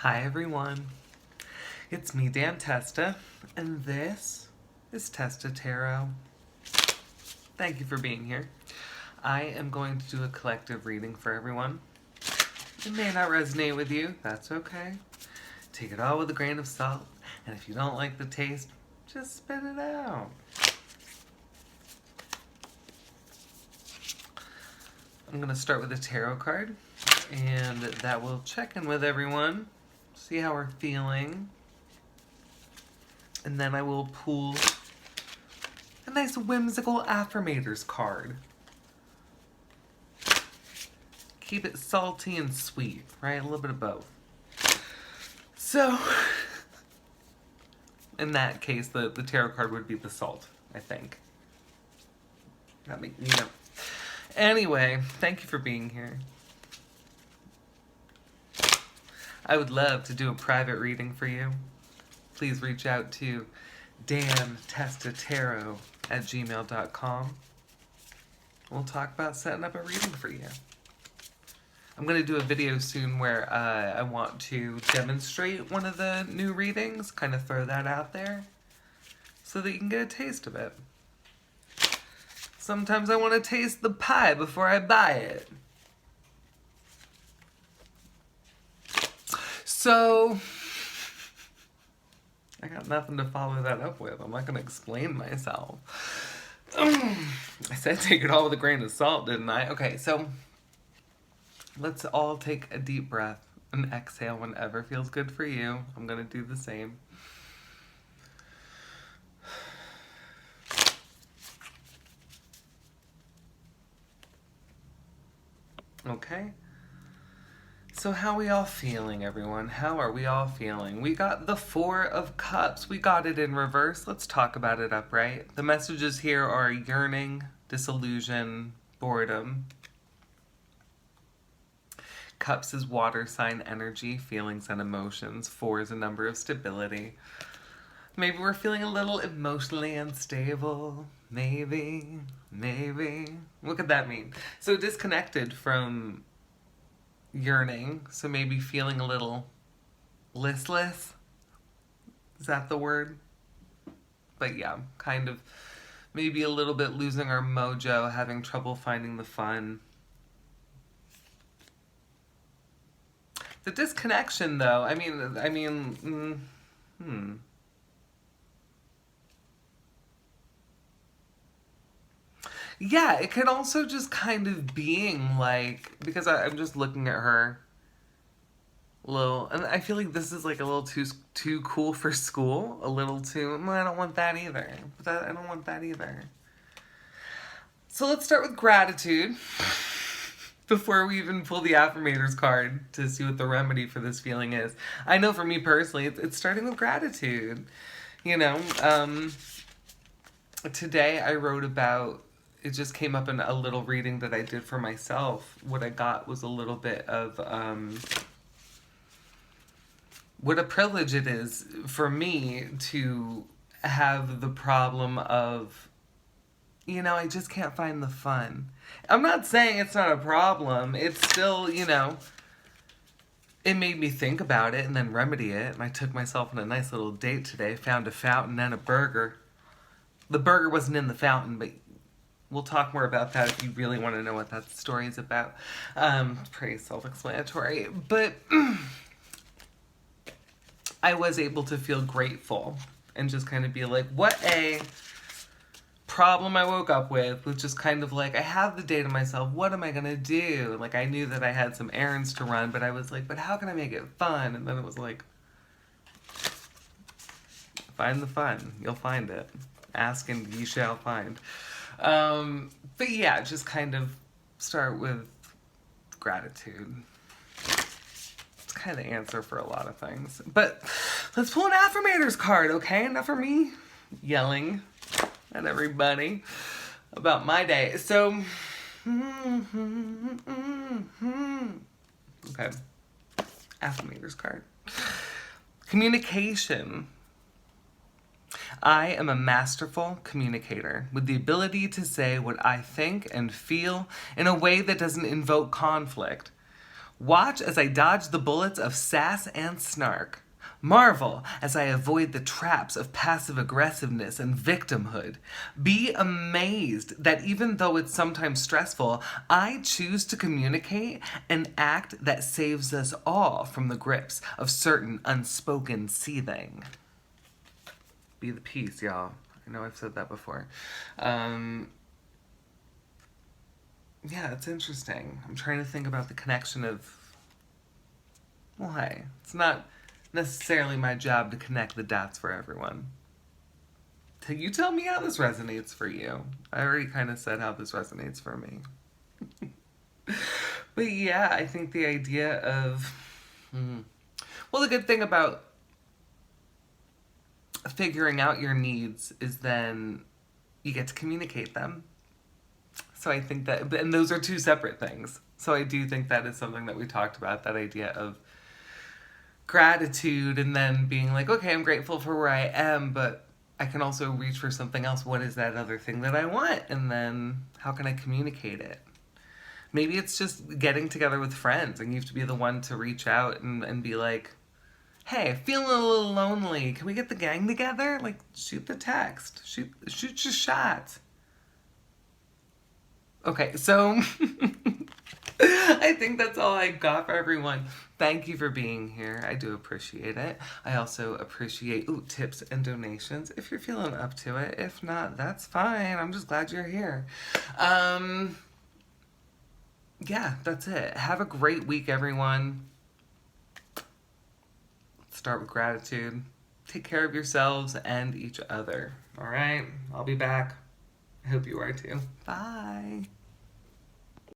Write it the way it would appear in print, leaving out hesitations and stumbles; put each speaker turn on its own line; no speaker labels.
Hi everyone, it's me, Testa, and this is Testa Tarot. Thank you for being here. I am going to do a collective reading for everyone. It may not resonate with you, that's okay. Take it all with a grain of salt, and if you don't like the taste, just spit it out. I'm going to start with a tarot card, and that will check in with everyone, see how we're feeling, and then I will pull a nice whimsical affirmators card. Keep it salty and sweet, right? A little bit of both. So, in that case, the tarot card would be the salt, I think. That makes me know. Anyway, thank you for being here. I would love to do a private reading for you. Please reach out to dantestataro@gmail.com. We'll talk about setting up a reading for you. I'm going to do a video soon where I want to demonstrate one of the new readings, kind of throw that out there, so that you can get a taste of it. Sometimes I want to taste the pie before I buy it. So, I got nothing to follow that up with. I'm not going to explain myself. I said take it all with a grain of salt, didn't I? Okay, so let's all take a deep breath and exhale whenever feels good for you. I'm going to do the same. Okay. So how are we all feeling, everyone? How are we all feeling? We got the Four of Cups. We got it in reverse. Let's talk about it upright. The messages here are yearning, disillusion, boredom. Cups is water sign energy, feelings and emotions. 4 is a number of stability. Maybe we're feeling a little emotionally unstable. Maybe. What could that mean? So disconnected from yearning. So maybe feeling a little listless. Is that the word? But yeah, kind of maybe a little bit losing our mojo, having trouble finding the fun. The disconnection though, I mean, Yeah, it could also just kind of being like, because I'm just looking at her little, and I feel like this is like a little too cool for school, a little too, I don't want that either. I don't want that either. So let's start with gratitude before we even pull the affirmators card to see what the remedy for this feeling is. I know for me personally, it's starting with gratitude. You know, today I wrote about, it just came up in a little reading that I did for myself. What I got was a little bit of what a privilege it is for me to have the problem of, you know, I just can't find the fun. I'm not saying it's not a problem. It's still, you know, it made me think about it and then remedy it. And I took myself on a nice little date today, found a fountain and a burger. The burger wasn't in the fountain, but we'll talk more about that if you really want to know what that story is about. Pretty self-explanatory. But I was able to feel grateful and just kind of be like, what a problem I woke up with just kind of like, I have the day to myself. What am I going to do? Like, I knew that I had some errands to run, but I was like, but how can I make it fun? And then it was like, find the fun. You'll find it. Ask and ye shall find. But yeah, just kind of start with gratitude. It's kind of the answer for a lot of things. But let's pull an affirmators card, okay? Enough for me yelling at everybody about my day. So, okay. Affirmators card. Communication. I am a masterful communicator with the ability to say what I think and feel in a way that doesn't invoke conflict. Watch as I dodge the bullets of sass and snark. Marvel as I avoid the traps of passive aggressiveness and victimhood. Be amazed that even though it's sometimes stressful, I choose to communicate an act that saves us all from the grips of certain unspoken seething. Be the peace, y'all. I know I've said that before. Yeah, it's interesting. I'm trying to think about the connection of, well, hey, it's not necessarily my job to connect the dots for everyone. You tell me how this resonates for you. I already kind of said how this resonates for me. But yeah, I think the idea of, well, the good thing about figuring out your needs is then you get to communicate them. So I think that, and those are two separate things. So I do think that is something that we talked about, that idea of gratitude and then being like, okay, I'm grateful for where I am, but I can also reach for something else. What is that other thing that I want? And then how can I communicate it? Maybe it's just getting together with friends and you have to be the one to reach out and be like, hey, feeling a little lonely. Can we get the gang together? Like, shoot the text. Shoot your shot. Okay, so I think that's all I got for everyone. Thank you for being here. I do appreciate it. I also appreciate tips and donations if you're feeling up to it. If not, that's fine. I'm just glad you're here. Yeah, that's it. Have a great week, everyone. Let's start with gratitude. Take care of yourselves and each other. All right? I'll be back. I hope you are too. Bye.